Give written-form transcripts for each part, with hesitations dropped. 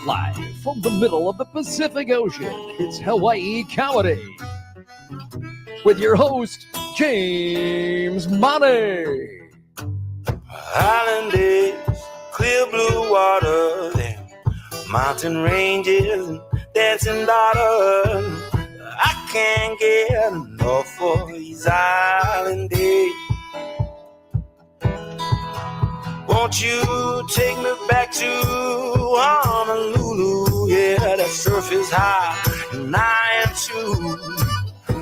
Live from the middle of the Pacific Ocean, it's Hawaii Comedy. With your host, James Money. Island days, clear blue waters, and mountain ranges, and dancing daughters. I can't get enough of these island days. Won't you take me back to Honolulu? Yeah, that surf is high, and I am too.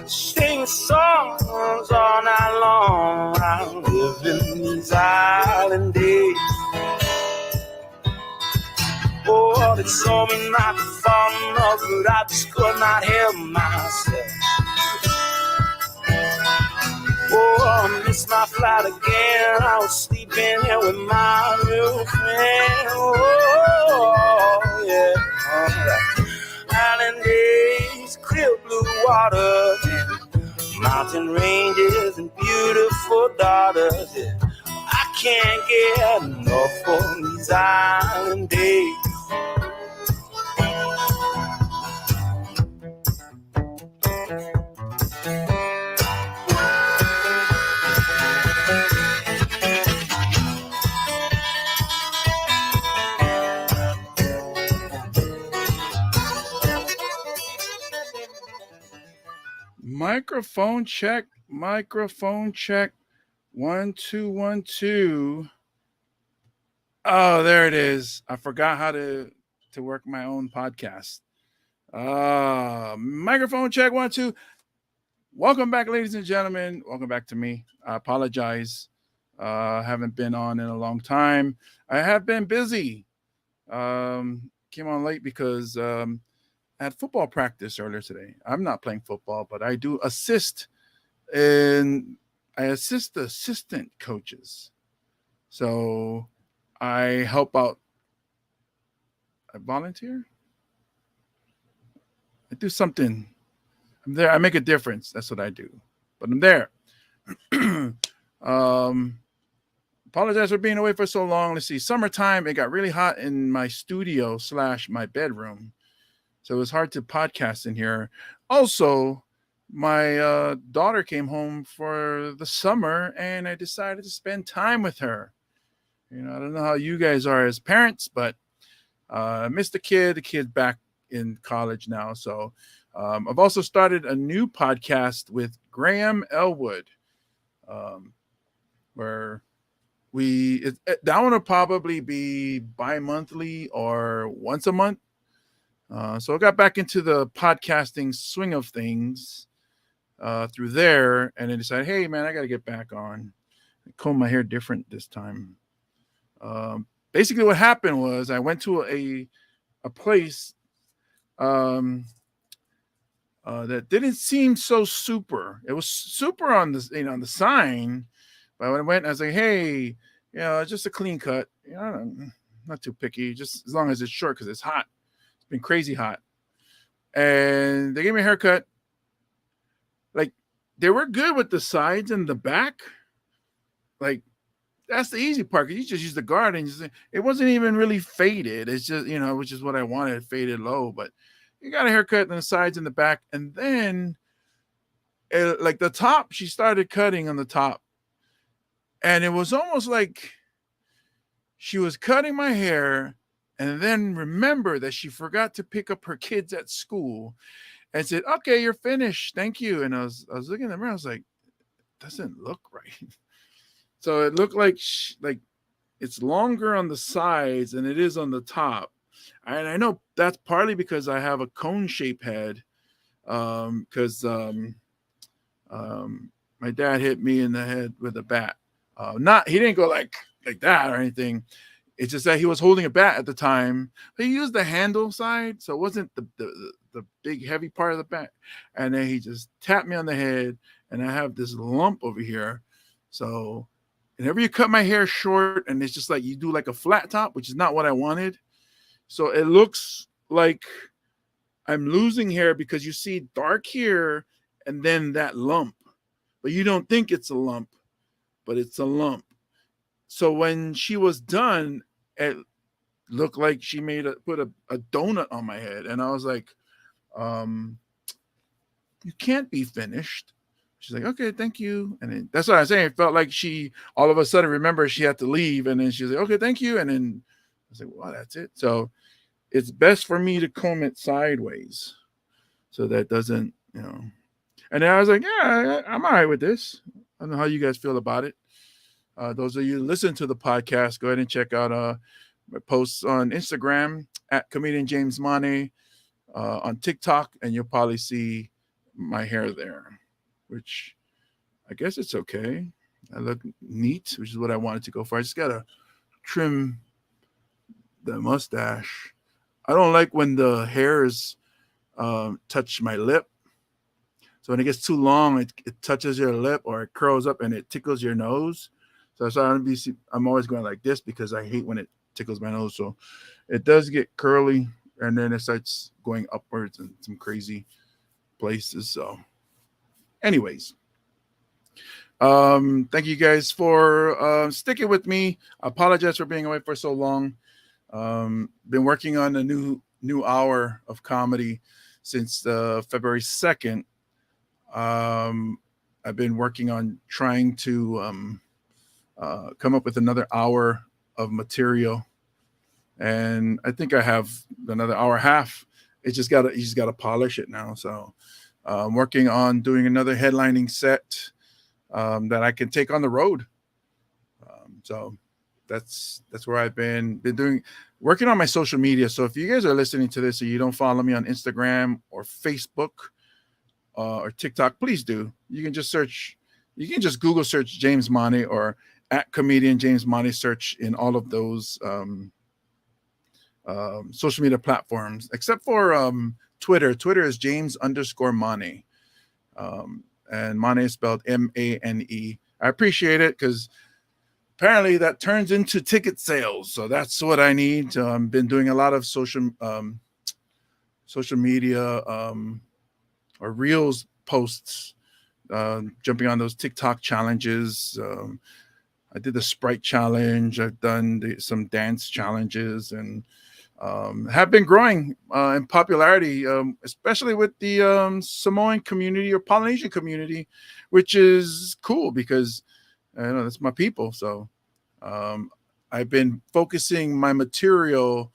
Sing songs all night long. I live in these island days. Oh, they told me not to fall in love, but I just could not help myself. Oh, I missed my flight again. I was sleeping here with my real friend. Oh, yeah. Island days, clear blue water, yeah. Mountain ranges and beautiful daughters. Yeah. I can't get enough of these island days. Microphone check. 1 2 1 2. Oh, there it is. I forgot how to work my own podcast. Microphone check 1 2. Welcome back, ladies and gentlemen. Welcome back to me. I apologize. Haven't been on in a long time. I have been busy. Came on late because I had football practice earlier today. I'm not playing football, but I do assist the assistant coaches. So I help out. I volunteer. I do something. I'm there. I make a difference. That's what I do. But I'm there. Apologize for being away for so long. Let's see. Summertime, it got really hot in my studio / my bedroom. So it was hard to podcast in here. Also, my daughter came home for the summer, and I decided to spend time with her. You know, I don't know how you guys are as parents, but I missed the kid. The kid's back in college now. So I've also started a new podcast with Graham Elwood, where that one will probably be bi-monthly or once a month. So I got back into the podcasting swing of things through there, and I decided, hey, man, I got to get back on. I comb my hair different this time. Basically, what happened was I went to a place that didn't seem so super. It was super on the on the sign, but when I went, I was like, hey, just a clean cut. I'm not too picky, just as long as it's short because it's hot. Been crazy hot, and they gave me a haircut. Like, they were good with the sides and the back. Like, that's the easy part, because you just use the guard, and it wasn't even really faded. It's just, which is what I wanted, faded low. But you got a haircut on the sides and the back, and then like the top, she started cutting on the top, and it was almost like she was cutting my hair, and then remember that she forgot to pick up her kids at school and said, okay, you're finished. Thank you. And I was looking in the mirror. I was like, doesn't look right. So it looked like it's longer on the sides than it is on the top. And I know that's partly because I have a cone shape head. Because my dad hit me in the head with a bat. He didn't go like that or anything. It's just that he was holding a bat at the time. But he used the handle side, so it wasn't the big heavy part of the bat. And then he just tapped me on the head, and I have this lump over here. So whenever you cut my hair short, and it's just like you do like a flat top, which is not what I wanted. So it looks like I'm losing hair because you see dark here and then that lump. But you don't think it's a lump, but it's a lump. So when she was done, it looked like she put a donut on my head. And I was like, you can't be finished. She's like, okay, thank you. And then, that's what I was saying. It felt like she all of a sudden remembered she had to leave. And then she's like, okay, thank you. And then I was like, well, that's it. So it's best for me to comb it sideways so that doesn't, And then I was like, yeah, I'm all right with this. I don't know how you guys feel about it. Those of you who listen to the podcast, go ahead and check out my posts on Instagram at Comedian James Mane, on TikTok, and you'll probably see my hair there, which I guess it's okay. I look neat, which is what I wanted to go for. I just gotta trim the mustache. I don't like when the hairs touch my lip. So when it gets too long, it touches your lip or it curls up and it tickles your nose. So I'm always going like this because I hate when it tickles my nose. So it does get curly and then it starts going upwards in some crazy places. So anyways, thank you guys for sticking with me. I apologize for being away for so long. Been working on a new hour of comedy since February 2nd. I've been working on trying to come up with another hour of material, and I think I have another hour and a half. You just gotta polish it now. So I'm working on doing another headlining set that I can take on the road. So that's where I've been working on my social media. So if you guys are listening to this and you don't follow me on Instagram or Facebook or TikTok, please do. You can just Google search James Mane or at Comedian James Mane, search in all of those social media platforms, except for Twitter. Twitter is James_Mane. And Mane is spelled Mane. I appreciate it because apparently that turns into ticket sales. So that's what I need. I've been doing a lot of social media or Reels posts, jumping on those TikTok challenges. I did the Sprite challenge. I've done some dance challenges and have been growing in popularity, especially with the Samoan community or Polynesian community, which is cool because that's my people. So I've been focusing my material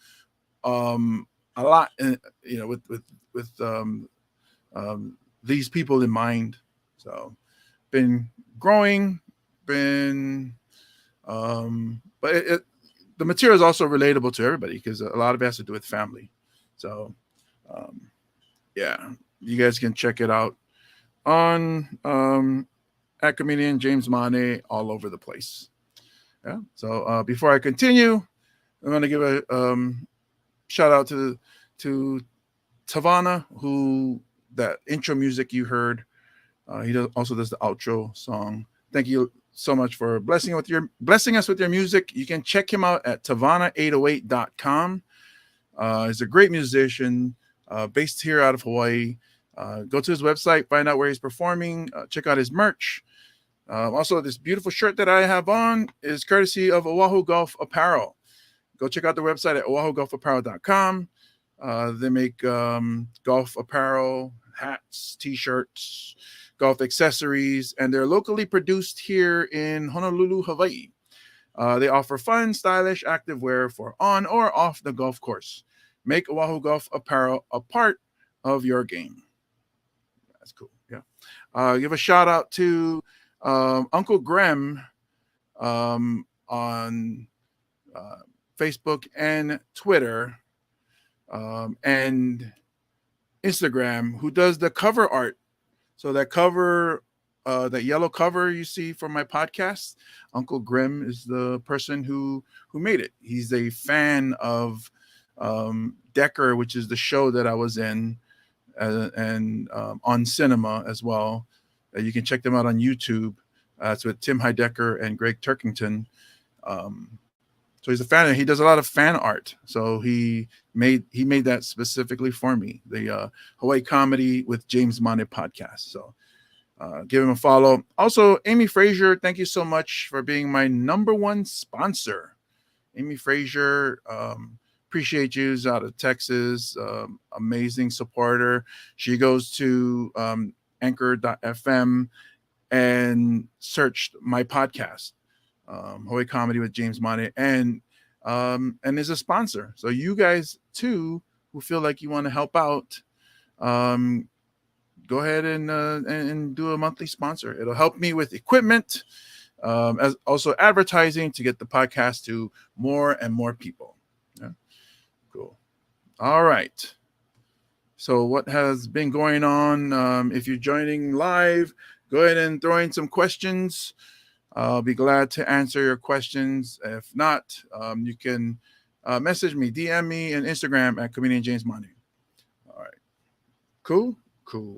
a lot, with these people in mind. So been growing, but the material is also relatable to everybody because a lot of it has to do with family. So yeah, you guys can check it out on at Comedian James Mane all over the place. Yeah. So before I continue, I'm going to give a shout out to Tavana, who that intro music you heard. He also does the outro song. Thank you so much for blessing us with your music. You can check him out at Tavana808.com. He's a great musician, based here out of Hawaii. Go to his website, find out where he's performing, check out his merch. Also, this beautiful shirt that I have on is courtesy of Oahu Golf Apparel. Go check out the website at oahugolfapparel.com. They make golf apparel, hats, t-shirts, golf accessories, and they're locally produced here in Honolulu, Hawaii. They offer fun, stylish activewear for on or off the golf course. Make Oahu Golf Apparel a part of your game. That's cool. Yeah. Give a shout out to Uncle Grem on Facebook and Twitter and Instagram, who does the cover art. So that cover, that yellow cover you see from my podcast, Uncle Grim is the person who made it. He's a fan of Decker, which is the show that I was in, and on cinema as well. You can check them out on YouTube. It's with Tim Heidecker and Greg Turkington. So he's a fan. He does a lot of fan art. So he made that specifically for me, the Hawaii Comedy with James Mane podcast. So give him a follow. Also, Amy Frazier, thank you so much for being my #1 sponsor. Amy Frazier appreciate you. She's out of Texas, amazing supporter. She goes to anchor.fm and searched my podcast, Hawaii Comedy with James Money, and is a sponsor. So you guys too, who feel like you want to help out, go ahead and do a monthly sponsor. It'll help me with equipment, as also advertising to get the podcast to more and more people. Yeah. Cool. All right. So what has been going on? If you're joining live, go ahead and throw in some questions. I'll be glad to answer your questions. If not, you can message me, DM me, and Instagram at Comedian James Money. All right. Cool.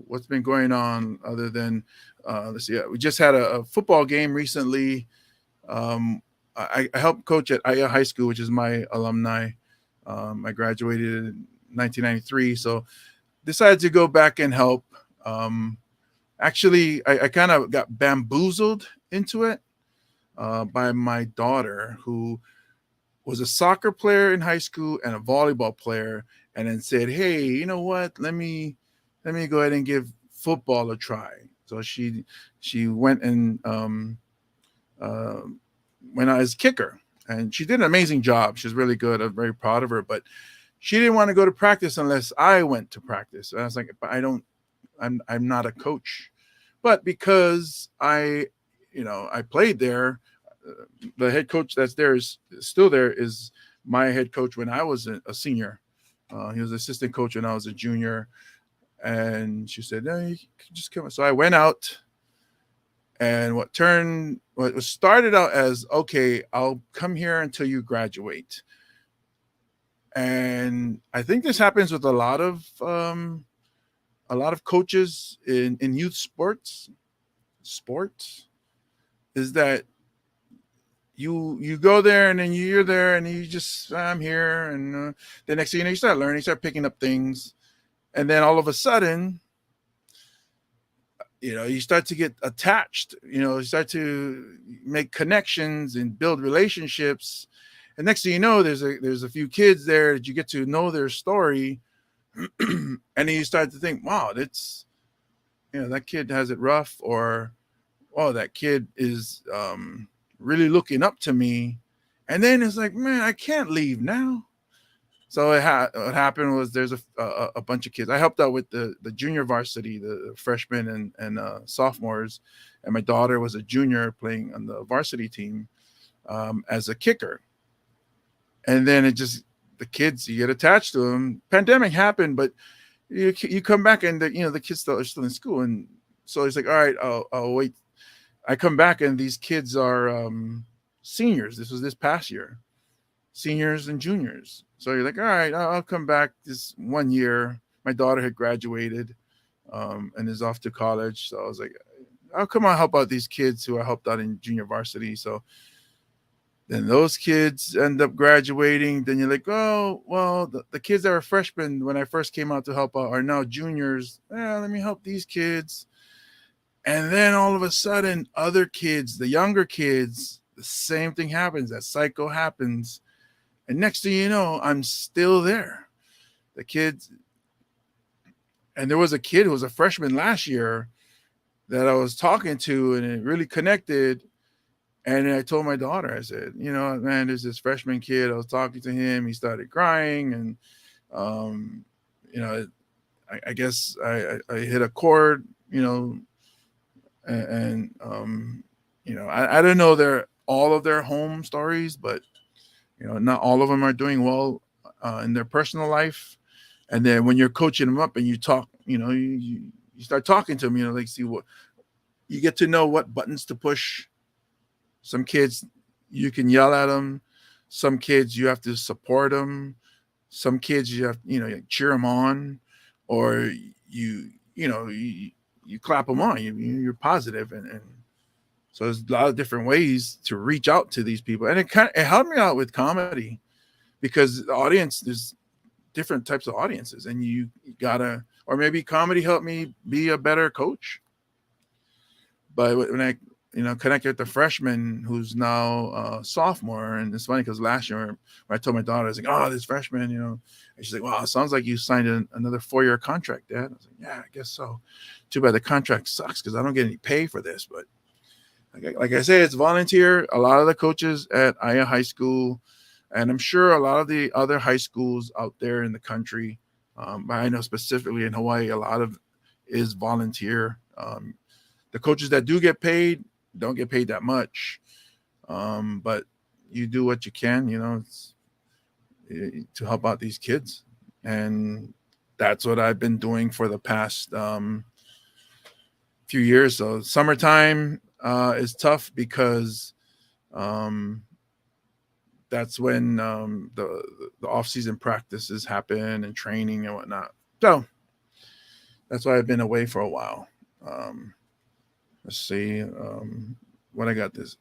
What's been going on other than, let's see, we just had a football game recently. I helped coach at Aya High School, which is my alumni. I graduated in 1993, so decided to go back and help. Actually, I kind of got bamboozled into it by my daughter, who was a soccer player in high school and a volleyball player, and then said, hey, you know what, let me go ahead and give football a try. So she went and went out as kicker, and she did an amazing job. She's really good. I'm very proud of her, but she didn't want to go to practice unless I went to practice. And I was like, but I'm not a coach. But because I played there, the head coach that's there is still there, is my head coach when I was a senior. He was assistant coach when I was a junior. And she said, no, you can just come. So I went out, and what started out as, okay, I'll come here until you graduate. And I think this happens with a lot of coaches in youth sports, is that you go there, and then you're there, and you just, I'm here. And the next thing you know, you start learning, you start picking up things. And then all of a sudden, you start to get attached, you start to make connections and build relationships. And next thing you know, there's a few kids there that you get to know their story. And then you start to think, wow, that's, that kid has it rough, or, oh, that kid is really looking up to me. And then it's like, man, I can't leave now. So what happened was there's a bunch of kids. I helped out with the junior varsity, the freshmen and sophomores. And my daughter was a junior playing on the varsity team as a kicker. And then the kids, you get attached to them. Pandemic happened, but you come back, and the kids are still in school. And so he's like, all right, I'll wait. I come back, and these kids are seniors. This was this past year, seniors and juniors. So you're like, all right, I'll come back this 1 year. My daughter had graduated and is off to college. So I was like, I'll come on, help out these kids who I helped out in junior varsity. So then those kids end up graduating. Then you're like, oh, well, the kids that were freshmen when I first came out to help out are now juniors. Let me help these kids. And then all of a sudden, other kids, the younger kids, the same thing happens. That cycle happens. And next thing you know, I'm still there. The kids, and there was a kid who was a freshman last year that I was talking to, and it really connected. And I told my daughter, I said, man, there's this freshman kid. I was talking to him. He started crying, and I guess I hit a chord, and I don't know all of their home stories, but not all of them are doing well in their personal life. And then when you're coaching them up and you talk, you start talking to them, like, see what you get to know, what buttons to push. Some kids, you can yell at them. Some kids, you have to support them. Some kids, you have, cheer them on, or you clap them on. You're positive, and so there's a lot of different ways to reach out to these people. And it helped me out with comedy, because the audience, there's different types of audiences, and you gotta, or maybe comedy helped me be a better coach. But when I, connect with the freshman who's now sophomore. And it's funny because last year when I told my daughter, I was like, oh, this freshman, and she's like, wow, it sounds like you signed another 4-year contract, Dad. I was like, yeah, I guess so. Too bad the contract sucks because I don't get any pay for this. But like I say, it's volunteer. A lot of the coaches at Aya High School, and I'm sure a lot of the other high schools out there in the country, but I know specifically in Hawaii, a lot of is volunteer. The coaches that do get paid don't get paid that much, but you do what you can, to help out these kids. And that's what I've been doing for the past few years. So summertime is tough because that's when the off-season practices happen and training and whatnot. So that's why I've been away for a while. Let's see what I got this.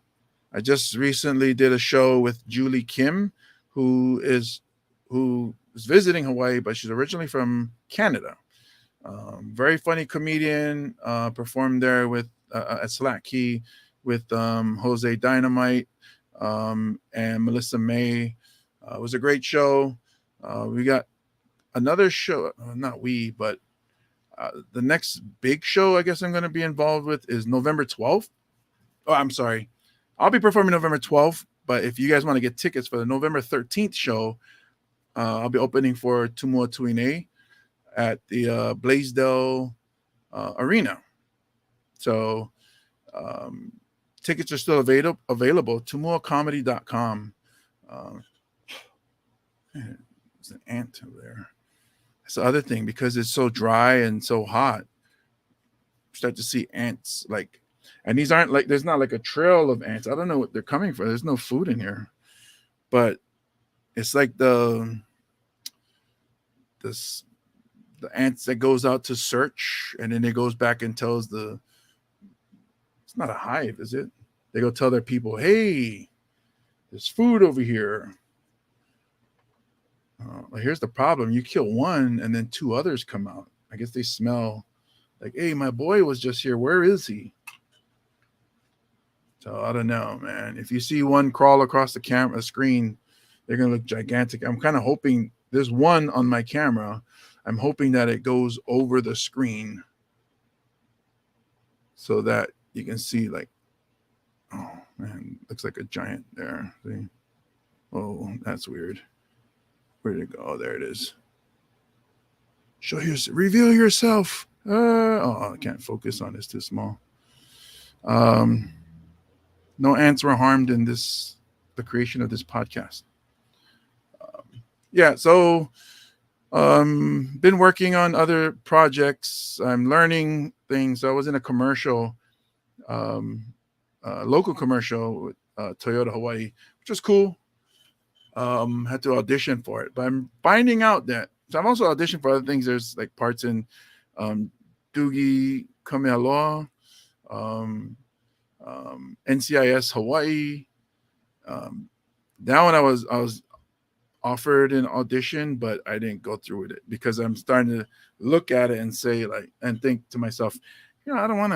I just recently did a show with Julie Kim, who is visiting Hawaii, but she's originally from Canada. Very funny comedian, performed there with at Slack Key with Jose Dynamite and Melissa May. It was a great show. We got another show, not we, but the next big show I guess I'm going to be involved with is November 12th. Oh, I'm sorry. I'll be performing November 12th, but if you guys want to get tickets for the November 13th show, I'll be opening for Tumua Tuine at the Blaisdell Arena. So tickets are still available. TumuaComedy.com. There's an ant over there. That's the other thing, because it's so dry and so hot, you start to see ants, and these aren't there's not like a trail of ants. I don't know what they're coming for. There's no food in here, but it's like the ants that goes out to search, and then it goes back and tells it's not a hive, is it? They go tell their people, hey, there's food over here. Here's the problem. You kill one and then 2 others come out. I guess they smell like, hey, my boy was just here. Where is he? So I don't know, man. If you see one crawl across the camera screen, they're going to look gigantic. I'm kind of hoping there's one on my camera. I'm hoping that it goes over the screen so that you can see oh man, looks like a giant there. See? Oh, that's weird. Where'd it go? Oh, there it is. Reveal yourself. I can't focus on this, too small. No ants were harmed in the creation of this podcast. So been working on other projects. I'm learning things. I was in a commercial, local commercial with Toyota Hawaii, which was cool. Had to audition for it, but I'm finding out that I've also auditioned for other things. There's parts in Dugi Kamealoa, NCIS Hawaii. That one I was offered an audition, but I didn't go through with it because I'm starting to look at it and say and think to myself, I don't want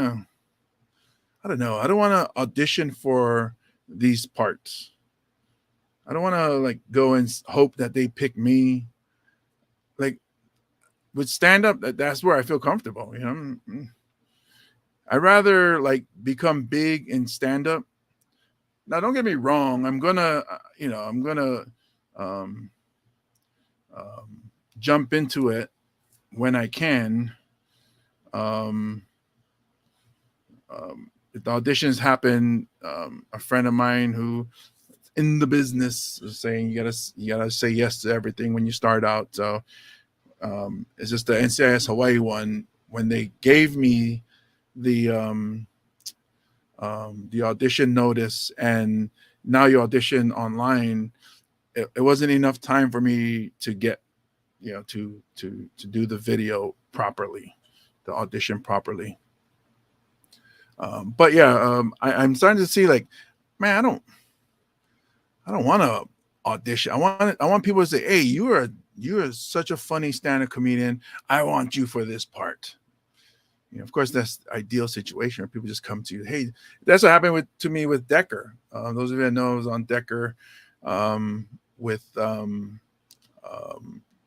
to audition for these parts. I don't want to go and hope that they pick me. With stand up, that's where I feel comfortable. I'd rather become big in stand up. Now, don't get me wrong. I'm gonna jump into it when I can. If the auditions happen, a friend of mine who in the business is saying you gotta say yes to everything when you start out. So it's just the NCIS Hawaii one. When they gave me the audition notice and now you audition online, it wasn't enough time for me to get to do the video properly, the audition properly. But I'm starting to see man, I don't want to audition. I want people to say, hey, you are such a funny stand-up comedian. I want you for this part. Of course, that's the ideal situation where people just come to you. Hey, that's what happened to me with Decker. Those of you that know, I was on Decker with Tim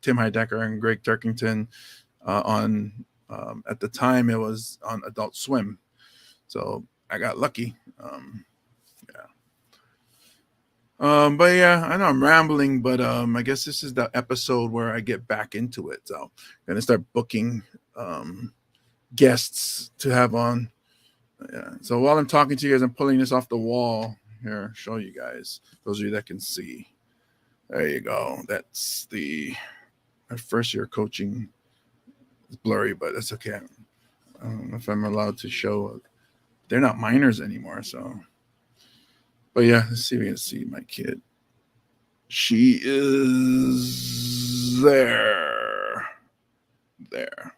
Heidecker and Greg Turkington on at the time it was on Adult Swim. So I got lucky. But yeah, I know I'm rambling, but I guess this is the episode where I get back into it. So I'm gonna start booking guests to have on. Yeah. So while I'm talking to you guys, I'm pulling this off the wall here. Show you guys. Those of you that can see. There you go. That's my first year coaching. It's blurry, but that's okay. I don't know if I'm allowed to show. They're not minors anymore, so. But yeah, let's see if we can see my kid. She is there. There.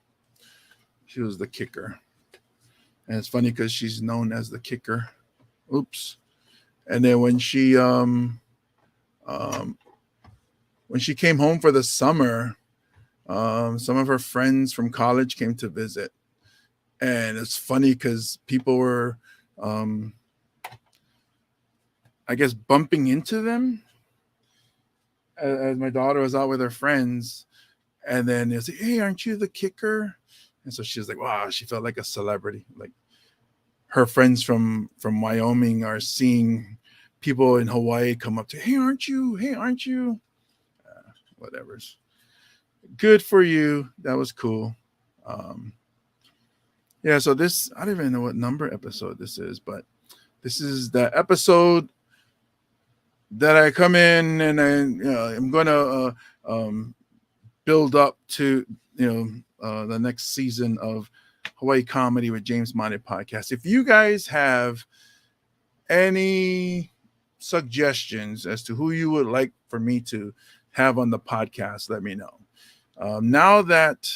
She was the kicker. And it's funny because she's known as the kicker. Oops. And then when she came home for the summer, some of her friends from college came to visit. And it's funny because people were I guess bumping into them as my daughter was out with her friends. And then they say, hey, aren't you the kicker? And so she was like, wow, she felt like a celebrity. Like her friends from Wyoming are seeing people in Hawaii come up to, hey, aren't you? Hey, aren't you? Whatever's good for you. That was cool. Yeah, so this, I don't even know what number episode this is, but this is the episode that I come in and I'm going to build up to, the next season of Hawaii Comedy with James Monte podcast. If you guys have any suggestions as to who you would like for me to have on the podcast, let me know. Now that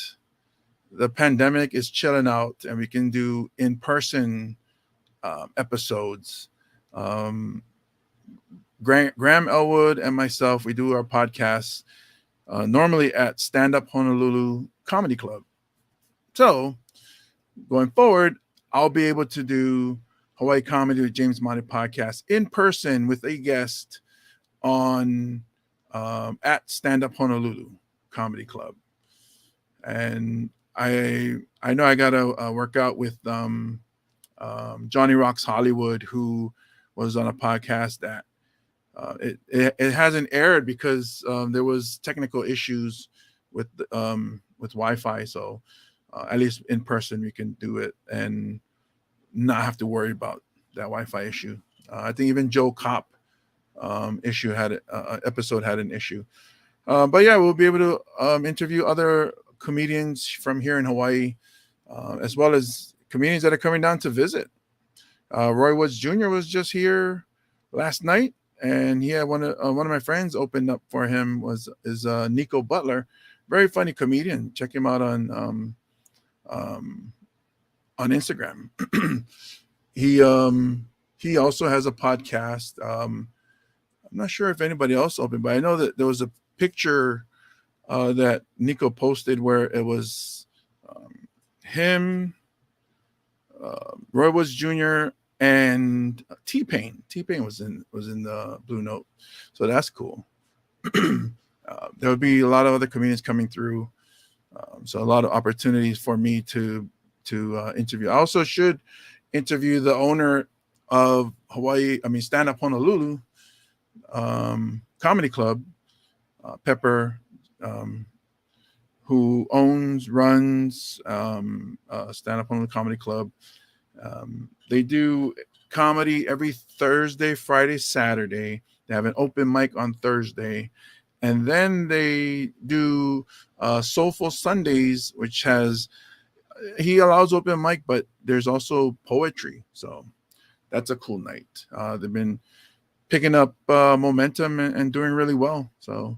the pandemic is chilling out and we can do in-person episodes, Graham Elwood and myself, we do our podcasts normally at Stand Up Honolulu Comedy Club. So going forward, I'll be able to do Hawaii Comedy with James Monte podcast in person with a guest on at Stand Up Honolulu Comedy Club. And I know I got to work out with Johnny Rocks Hollywood, who was on a podcast that it hasn't aired because there was technical issues with Wi-Fi. So at least in person we can do it and not have to worry about that Wi-Fi issue. I think even Joe Kopp episode had an issue. But yeah, we'll be able to interview other comedians from here in Hawaii, as well as comedians that are coming down to visit. Roy Woods Jr. was just here last night, and he had one of my friends opened up for him is Nico Butler, very funny comedian. Check him out on Instagram. He also has a podcast. I'm not sure if anybody else opened, but I know that there was a picture that Nico posted where it was him, Roy Woods Jr. and T-Pain. T-Pain was in the Blue Note, so that's cool. There would be a lot of other comedians coming through, so a lot of opportunities for me to interview. I also should interview the owner of Stand Up Honolulu Comedy Club, Pepper, who runs Stand Up Honolulu Comedy Club. They do comedy every Thursday, Friday, Saturday. They have an open mic on Thursday, and then they do Soulful Sundays, which he allows open mic, but there's also poetry. So that's a cool night. They've been picking up momentum and doing really well. So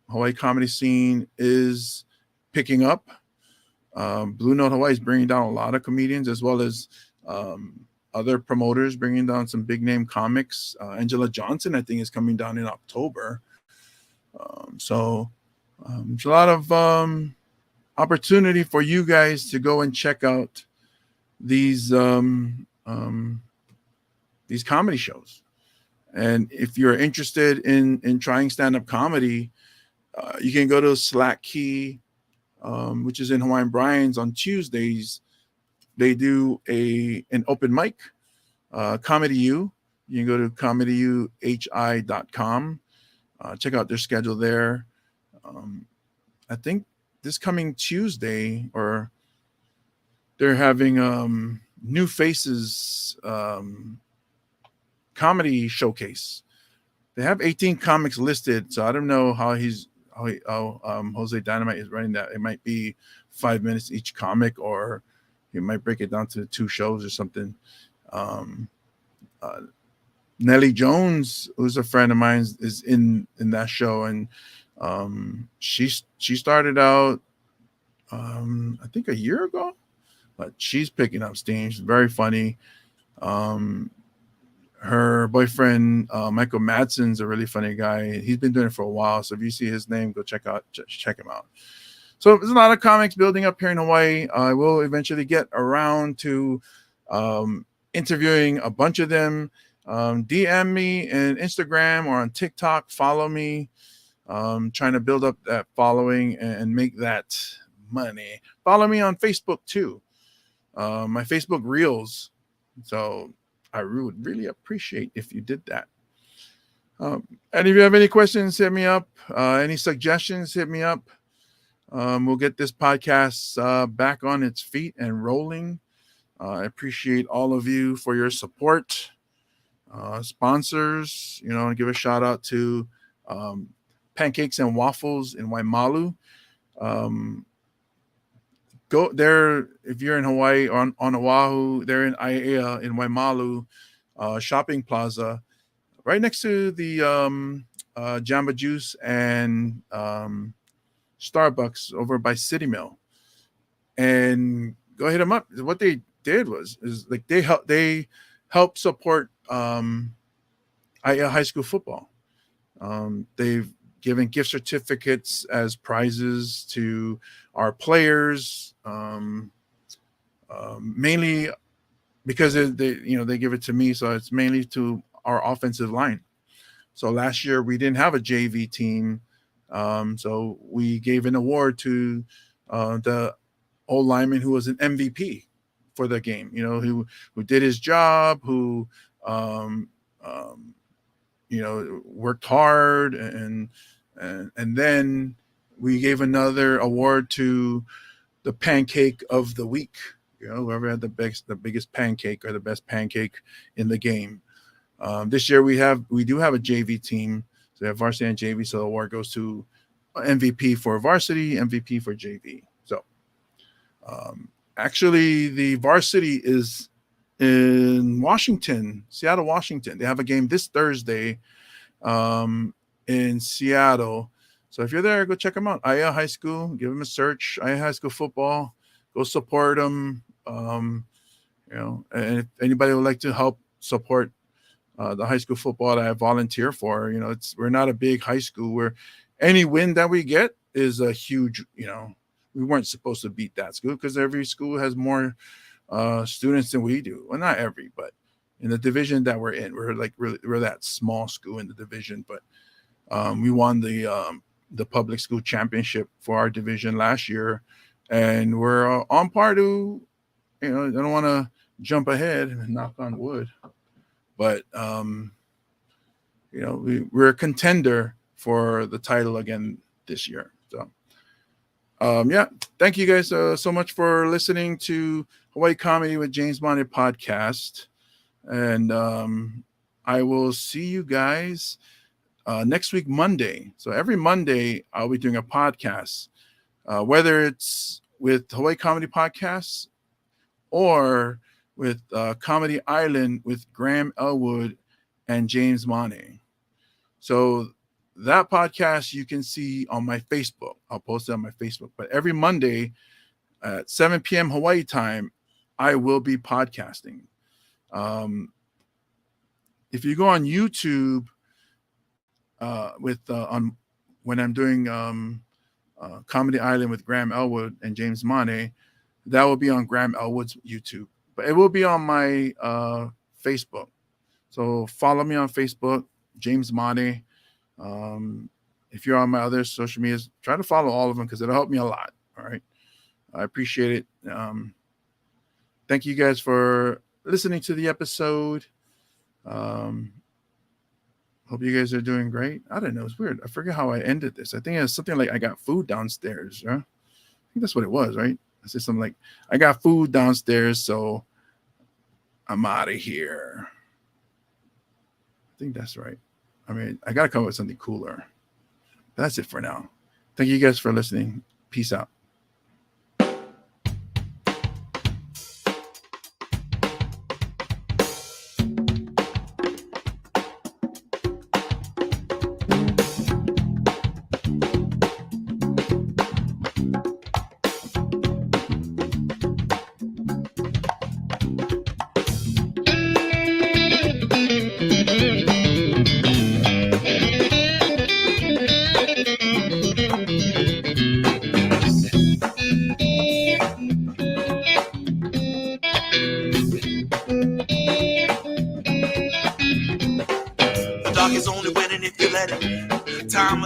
Hawaii comedy scene is picking up. Blue Note Hawaii is bringing down a lot of comedians, as well as other promoters bringing down some big name comics. Angela Johnson, I think, is coming down in October. So there's a lot of opportunity for you guys to go and check out these comedy shows. And if you're interested in trying stand-up comedy, you can go to Slack Key, which is in Hawaiian Brian's on Tuesdays. They do an open mic, Comedy U. You can go to comedyuhi.com. Check out their schedule there. I think this coming Tuesday, or they're having New Faces comedy showcase. They have 18 comics listed, so I don't know how Jose Dynamite is running that. It might be 5 minutes each comic, or he might break it down to 2 shows or something. Nellie Jones, who's a friend of mine, is in that show, and she started out I think a year ago, but she's picking up steam. She's very funny. Her boyfriend Michael Madsen's a really funny guy. He's been doing it for a while, so if you see his name, go check him out. So there's a lot of comics building up here in Hawaii. I will eventually get around to interviewing a bunch of them. DM me on Instagram or on TikTok. Follow me. Trying to build up that following and make that money. Follow me on Facebook too. My Facebook Reels. So I would really appreciate if you did that. And if you have any questions, hit me up. Any suggestions, hit me up. We'll get this podcast back on its feet and rolling. I appreciate all of you for your support. Sponsors, give a shout out to Pancakes and Waffles in Waimalu. Go there if you're in Hawaii or on Oahu. They're in Aiea in Waimalu shopping plaza, right next to the Jamba Juice and Starbucks over by City Mill. And go hit them up. What they did is like they help support Aiea high school football. They've given gift certificates as prizes to our players, mainly because they give it to me, so it's mainly to our offensive line. So last year we didn't have a JV team, so we gave an award to the old lineman who was an MVP for the game. Who did his job, who worked hard, and then we gave another award to the pancake of the week. Whoever had the biggest pancake or the best pancake in the game. This year we do have a JV team. So we have varsity and JV. So the award goes to MVP for varsity, MVP for JV. So actually the varsity is in Seattle, Washington. They have a game this Thursday in Seattle. So if you're there, go check them out. Aiea High School, give them a search. Aiea High School football, go support them. And if anybody would like to help support the high school football that I volunteer for, we're not a big high school where any win that we get is a huge, we weren't supposed to beat that school because every school has more students than we do. Well, not every, but in the division that we're in, we're that small school in the division, but we won the public school championship for our division last year, and we're on par to, I don't want to jump ahead and knock on wood, but we're a contender for the title again this year. So thank you guys so much for listening to Hawaii Comedy with James Monty podcast, and I will see you guys next week, Monday. So every Monday, I'll be doing a podcast, whether it's with Hawaii Comedy Podcasts or with Comedy Island with Graham Elwood and James Monty. So that podcast you can see on my Facebook. I'll post it on my Facebook. But every Monday at 7 p.m. Hawaii time, I will be podcasting. If you go on YouTube, when I'm doing Comedy Island with Graham Elwood and James Money. That will be on Graham Elwood's YouTube, but it will be on my Facebook. So follow me on Facebook, James Money. If you're on my other social medias, try to follow all of them because it'll help me a lot. All right. I appreciate it. Thank you guys for listening to the episode. Hope you guys are doing great. I don't know. It's weird. I forget how I ended this. I think it's something like I got food downstairs. Huh? I think that's what it was, right? I said something like, I got food downstairs, so I'm out of here. I think that's right. I mean, I got to come up with something cooler. That's it for now. Thank you guys for listening. Peace out.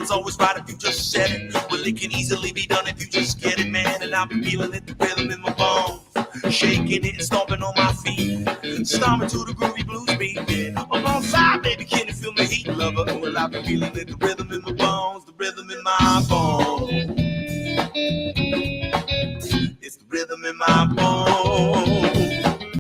It's always right if you just said it. Well, it can easily be done if you just get it, man. And I'll be feeling it, the rhythm in my bones, shaking it and stomping on my feet, stomping to the groovy blues beat. Yeah. I'm on side, baby, can you feel me heat, lover? Well, I'll be feeling it, the rhythm in my bones, the rhythm in my bones.